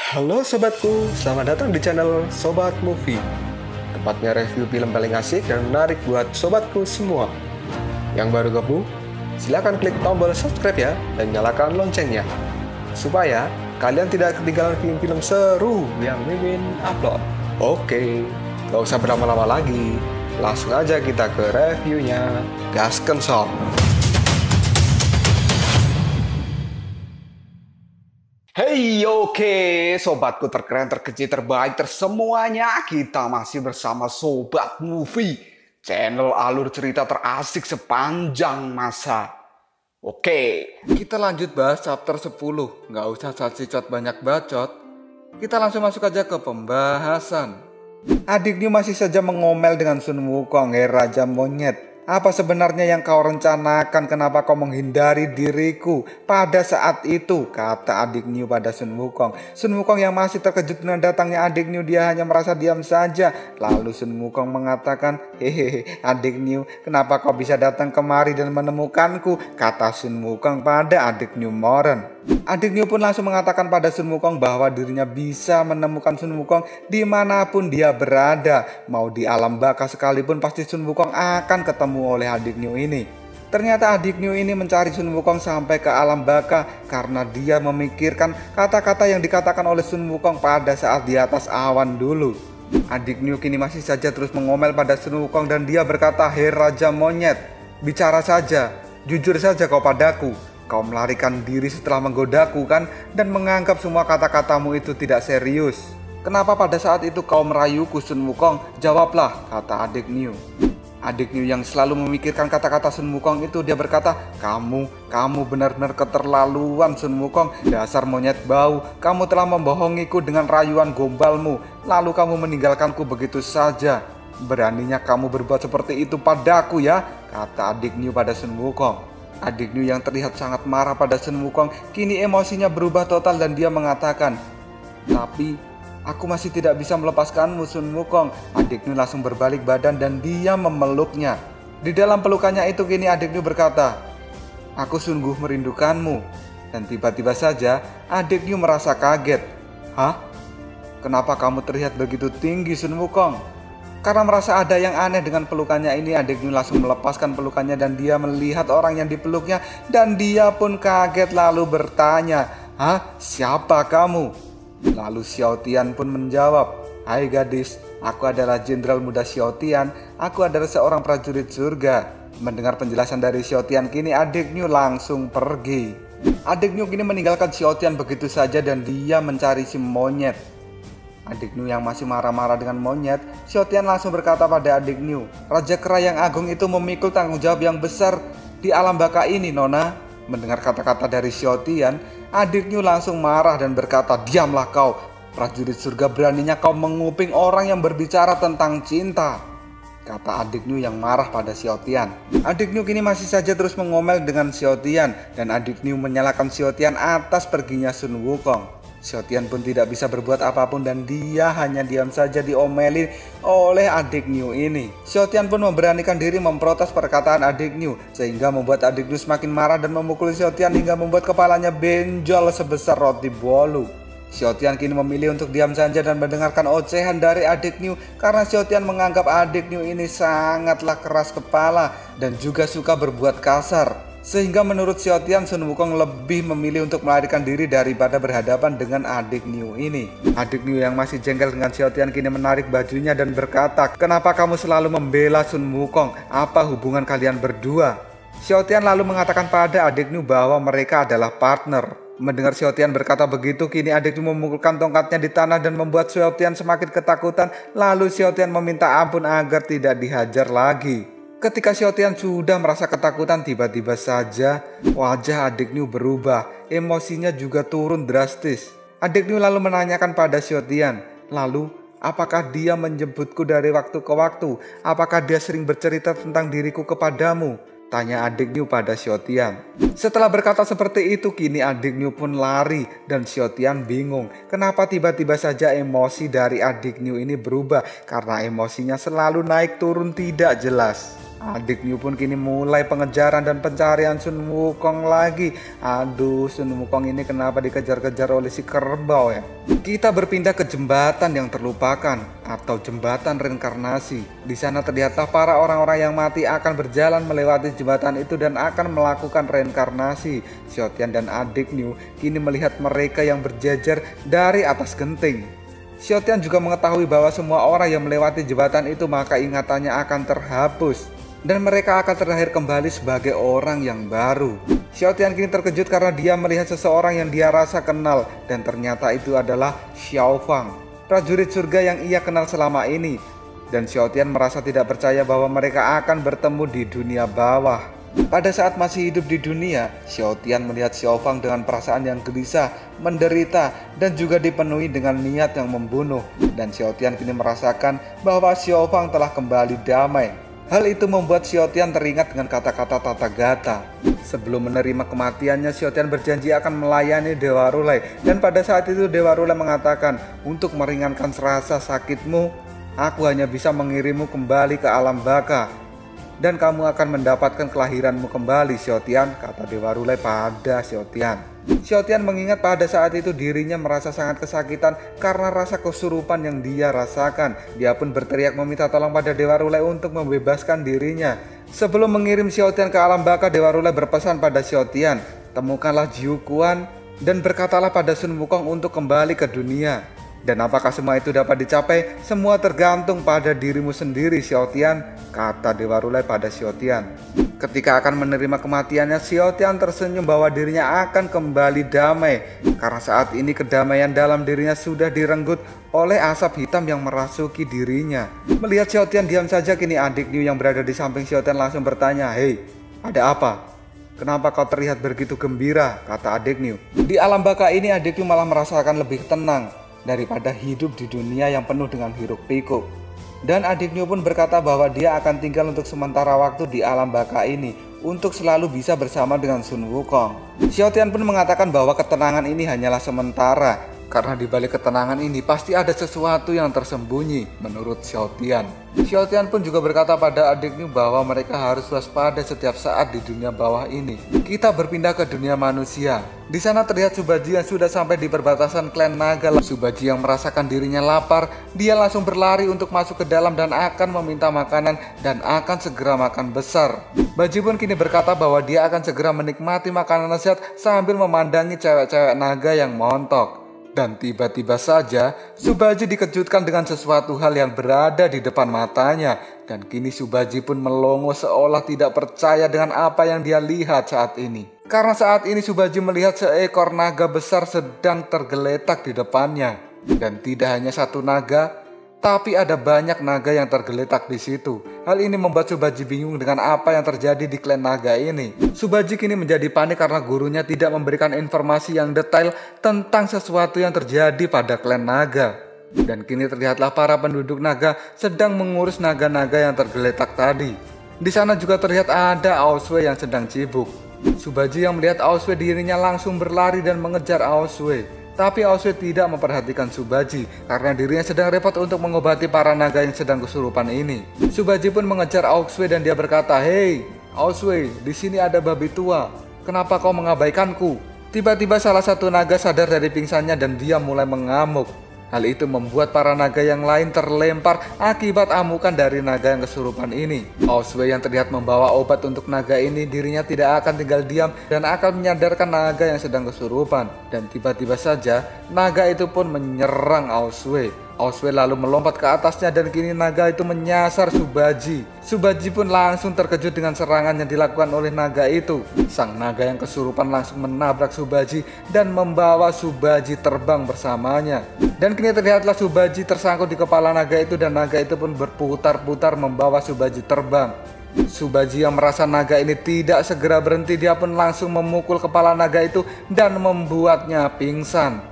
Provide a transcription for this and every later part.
Halo sobatku, selamat datang di channel Sobat Movie. Tempatnya review film paling asik dan menarik buat sobatku semua. Yang baru gabung, silahkan klik tombol subscribe ya dan nyalakan loncengnya, supaya kalian tidak ketinggalan film-film seru yang Mimin upload. Oke, gak usah berlama-lama lagi, langsung aja kita ke reviewnya. Gasken sob. Hey, oke, sobatku terkeren, terkecil, terbaik, tersemuanya. Kita masih bersama Sobat Movie, channel alur cerita terasik sepanjang masa. Oke, Kita lanjut bahas chapter 10. Nggak usah cacicot banyak bacot. Kita langsung masuk aja ke pembahasan. Adik New masih saja mengomel dengan Sun Wukong. Raja monyet, apa sebenarnya yang kau rencanakan? Kenapa kau menghindari diriku pada saat itu? Kata adik New pada Sun Wukong. Sun Wukong yang masih terkejut dengan datangnya adik New, dia hanya merasa diam saja. Lalu Sun Wukong mengatakan, hehehe adik New, kenapa kau bisa datang kemari dan menemukanku? Kata Sun Wukong pada adik New Moren. Adik New pun langsung mengatakan pada Sun Wukong bahwa dirinya bisa menemukan Sun Wukong dimanapun dia berada. Mau di alam baka sekalipun pasti Sun Wukong akan ketemu oleh adik New ini. Ternyata adik New ini mencari Sun Wukong sampai ke alam baka karena dia memikirkan kata-kata yang dikatakan oleh Sun Wukong pada saat di atas awan dulu. Adik New kini masih saja terus mengomel pada Sun Wukong dan dia berkata, hei raja monyet, bicara saja, jujur saja kau padaku. Kau melarikan diri setelah menggodaku kan, dan menganggap semua kata-katamu itu tidak serius. Kenapa pada saat itu kau merayuku Sun Wukong? Jawablah, kata adik New. Adik New yang selalu memikirkan kata-kata Sun Wukong itu, dia berkata, kamu benar-benar keterlaluan Sun Wukong. Dasar monyet bau, kamu telah membohongiku dengan rayuan gombalmu. Lalu kamu meninggalkanku begitu saja. Beraninya kamu berbuat seperti itu padaku ya, kata adik New pada Sun Wukong. Adik New yang terlihat sangat marah pada Sun Wukong kini emosinya berubah total dan dia mengatakan, tapi aku masih tidak bisa melepaskanmu Sun Wukong. Adik New langsung berbalik badan dan dia memeluknya. Di dalam pelukannya itu kini adik New berkata, aku sungguh merindukanmu. Dan tiba-tiba saja adik New merasa kaget. Hah? Kenapa kamu terlihat begitu tinggi Sun Wukong? Karena merasa ada yang aneh dengan pelukannya ini, adik New langsung melepaskan pelukannya dan dia melihat orang yang dipeluknya dan dia pun kaget lalu bertanya, hah? Siapa kamu? Lalu Xiao Tian pun menjawab, hai gadis, aku adalah Jenderal Muda Xiao Tian, aku adalah seorang prajurit surga. Mendengar penjelasan dari Xiao Tian kini adik New langsung pergi. Adik New kini meninggalkan Xiao Tian begitu saja dan dia mencari si monyet. Adik New yang masih marah-marah dengan monyet, Xiao Tian langsung berkata pada adik New, Raja Kera yang agung itu memikul tanggung jawab yang besar di alam baka ini, Nona. Mendengar kata-kata dari Xiao Tian, adik New langsung marah dan berkata, diamlah kau, prajurit surga, beraninya kau menguping orang yang berbicara tentang cinta. Kata adik New yang marah pada Xiao Tian. Adik New kini masih saja terus mengomel dengan Xiao Tian dan adik New menyalahkan Xiao Tian atas perginya Sun Wukong. Xiao Tian pun tidak bisa berbuat apapun dan dia hanya diam saja diomelin oleh adik New ini. Xiao Tian pun memberanikan diri memprotes perkataan adik New sehingga membuat adik New semakin marah dan memukul Xiao Tian hingga membuat kepalanya benjol sebesar roti bolu. Xiao Tian kini memilih untuk diam saja dan mendengarkan ocehan dari adik New karena Xiao Tian menganggap adik New ini sangatlah keras kepala dan juga suka berbuat kasar. Sehingga menurut Xiao Tian, Sun Wukong lebih memilih untuk melarikan diri daripada berhadapan dengan adik New ini. Adik New yang masih jengkel dengan Xiao Tian kini menarik bajunya dan berkata, kenapa kamu selalu membela Sun Wukong? Apa hubungan kalian berdua? Xiao Tian lalu mengatakan pada adik New bahwa mereka adalah partner. Mendengar Xiao Tian berkata begitu, kini adik New memukulkan tongkatnya di tanah dan membuat Xiao Tian semakin ketakutan. Lalu Xiao Tian meminta ampun agar tidak dihajar lagi. Ketika Xiao Tian sudah merasa ketakutan, tiba-tiba saja wajah adik New berubah. Emosinya juga turun drastis. Adik New lalu menanyakan pada Xiao Tian, lalu apakah dia menjemputku dari waktu ke waktu? Apakah dia sering bercerita tentang diriku kepadamu? Tanya adik New pada Xiao Tian. Setelah berkata seperti itu, kini adik New pun lari dan Xiao Tian bingung. Kenapa tiba-tiba saja emosi dari adik New ini berubah? Karena emosinya selalu naik turun tidak jelas. Adik New pun kini mulai pengejaran dan pencarian Sun Wukong lagi. Aduh, Sun Wukong ini kenapa dikejar-kejar oleh si kerbau ya? Kita berpindah ke jembatan yang terlupakan atau jembatan reinkarnasi. Di sana terlihatlah para orang-orang yang mati akan berjalan melewati jembatan itu dan akan melakukan reinkarnasi. Xiaotian dan adik New kini melihat mereka yang berjejer dari atas genting. Xiaotian juga mengetahui bahwa semua orang yang melewati jembatan itu maka ingatannya akan terhapus dan mereka akan terlahir kembali sebagai orang yang baru. Xiaotian kini terkejut karena dia melihat seseorang yang dia rasa kenal dan ternyata itu adalah Xiaofang, prajurit surga yang ia kenal selama ini. Dan Xiaotian merasa tidak percaya bahwa mereka akan bertemu di dunia bawah. Pada saat masih hidup di dunia, Xiaotian melihat Xiaofang dengan perasaan yang gelisah, menderita, dan juga dipenuhi dengan niat yang membunuh. Dan Xiaotian kini merasakan bahwa Xiaofang telah kembali damai. Hal itu membuat Xiaotian teringat dengan kata-kata Tathagata. Sebelum menerima kematiannya, Xiaotian berjanji akan melayani Dewa Rulai. Dan pada saat itu Dewa Rulai mengatakan, untuk meringankan rasa sakitmu, aku hanya bisa mengirimmu kembali ke alam baka. Dan kamu akan mendapatkan kelahiranmu kembali, Xiaotian, kata Dewa Rulai pada Xiaotian. Xiaotian mengingat pada saat itu dirinya merasa sangat kesakitan karena rasa kesurupan yang dia rasakan. Dia pun berteriak meminta tolong pada Dewa Rulai untuk membebaskan dirinya. Sebelum mengirim Xiaotian ke alam baka, Dewa Rulai berpesan pada Xiaotian, temukanlah Jiu Quan dan berkatalah pada Sun Wukong untuk kembali ke dunia. Dan apakah semua itu dapat dicapai? Semua tergantung pada dirimu sendiri, Xiaotian, kata Dewa Rulai pada Xiaotian. Ketika akan menerima kematiannya, Xiaotian tersenyum bahwa dirinya akan kembali damai. Karena saat ini kedamaian dalam dirinya sudah direnggut oleh asap hitam yang merasuki dirinya. Melihat Xiaotian diam saja, kini adik New yang berada di samping Xiaotian langsung bertanya, "Hei, ada apa? Kenapa kau terlihat begitu gembira?" kata adik New. Di alam baka ini adik New malah merasakan lebih tenang daripada hidup di dunia yang penuh dengan hiruk pikuk. Dan adik New pun berkata bahwa dia akan tinggal untuk sementara waktu di alam baka ini untuk selalu bisa bersama dengan Sun Wukong. Xiaotian pun mengatakan bahwa ketenangan ini hanyalah sementara, karena di balik ketenangan ini pasti ada sesuatu yang tersembunyi menurut Xiaotian. Xiaotian pun juga berkata pada adik New bahwa mereka harus waspada setiap saat di dunia bawah ini. Kita berpindah ke dunia manusia. Di sana terlihat Subaji yang sudah sampai di perbatasan klan naga. Subaji yang merasakan dirinya lapar, dia langsung berlari untuk masuk ke dalam dan akan meminta makanan dan akan segera makan besar. Baji pun kini berkata bahwa dia akan segera menikmati makanan lezat sambil memandangi cewek-cewek naga yang montok. Dan tiba-tiba saja Subaji dikejutkan dengan sesuatu hal yang berada di depan matanya. Dan kini Subaji pun melongo seolah tidak percaya dengan apa yang dia lihat saat ini. Karena saat ini Subaji melihat seekor naga besar sedang tergeletak di depannya. Dan tidak hanya satu naga, tapi ada banyak naga yang tergeletak di situ. Hal ini membuat Subaji bingung dengan apa yang terjadi di klan naga ini. Subaji kini menjadi panik karena gurunya tidak memberikan informasi yang detail tentang sesuatu yang terjadi pada klan naga. Dan kini terlihatlah para penduduk naga sedang mengurus naga-naga yang tergeletak tadi. Di sana juga terlihat ada Aosway yang sedang sibuk. Subaji yang melihat Aosway, dirinya langsung berlari dan mengejar Aosway. Tapi Aosway tidak memperhatikan Subaji karena dirinya sedang repot untuk mengobati para naga yang sedang kesurupan ini. Subaji pun mengejar Aosway dan dia berkata, "Hei, Aosway, di sini ada babi tua. Kenapa kau mengabaikanku?" Tiba-tiba salah satu naga sadar dari pingsannya dan dia mulai mengamuk. Hal itu membuat para naga yang lain terlempar akibat amukan dari naga yang kesurupan ini. Aosway yang terlihat membawa obat untuk naga ini, dirinya tidak akan tinggal diam dan akan menyadarkan naga yang sedang kesurupan. Dan tiba-tiba saja naga itu pun menyerang Aosway. Aosway lalu melompat ke atasnya dan kini naga itu menyasar Subaji. Subaji pun langsung terkejut dengan serangan yang dilakukan oleh naga itu. Sang naga yang kesurupan langsung menabrak Subaji dan membawa Subaji terbang bersamanya. Dan kini terlihatlah Subaji tersangkut di kepala naga itu dan naga itu pun berputar-putar membawa Subaji terbang. Subaji yang merasa naga ini tidak segera berhenti, dia pun langsung memukul kepala naga itu dan membuatnya pingsan.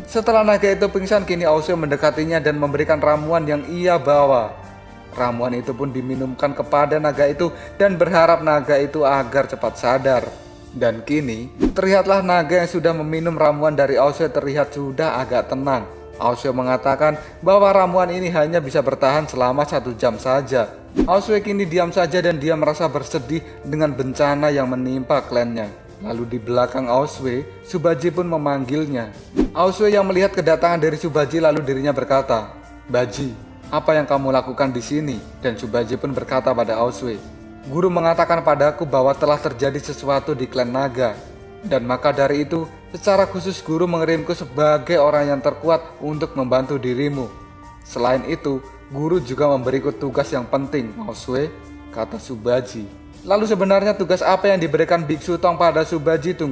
Setelah naga itu pingsan, kini Aosway mendekatinya dan memberikan ramuan yang ia bawa. Ramuan itu pun diminumkan kepada naga itu dan berharap naga itu agar cepat sadar. Dan kini terlihatlah naga yang sudah meminum ramuan dari Aosway terlihat sudah agak tenang. Aoswe mengatakan bahwa ramuan ini hanya bisa bertahan selama 1 jam saja. Aoswe kini diam saja dan dia merasa bersedih dengan bencana yang menimpa klannya. Lalu di belakang Aoswe, Subaji pun memanggilnya. Aoswe yang melihat kedatangan dari Subaji lalu dirinya berkata, "Baji, apa yang kamu lakukan di sini?" Dan Subaji pun berkata pada Aoswe, "Guru mengatakan padaku bahwa telah terjadi sesuatu di klan naga. Dan maka dari itu, secara khusus guru mengirimku sebagai orang yang terkuat untuk membantu dirimu. Selain itu, guru juga memberiku tugas yang penting, Aoswe," kata Subaji. Lalu sebenarnya tugas apa yang diberikan Biksu Tong pada Subaji? Tunggu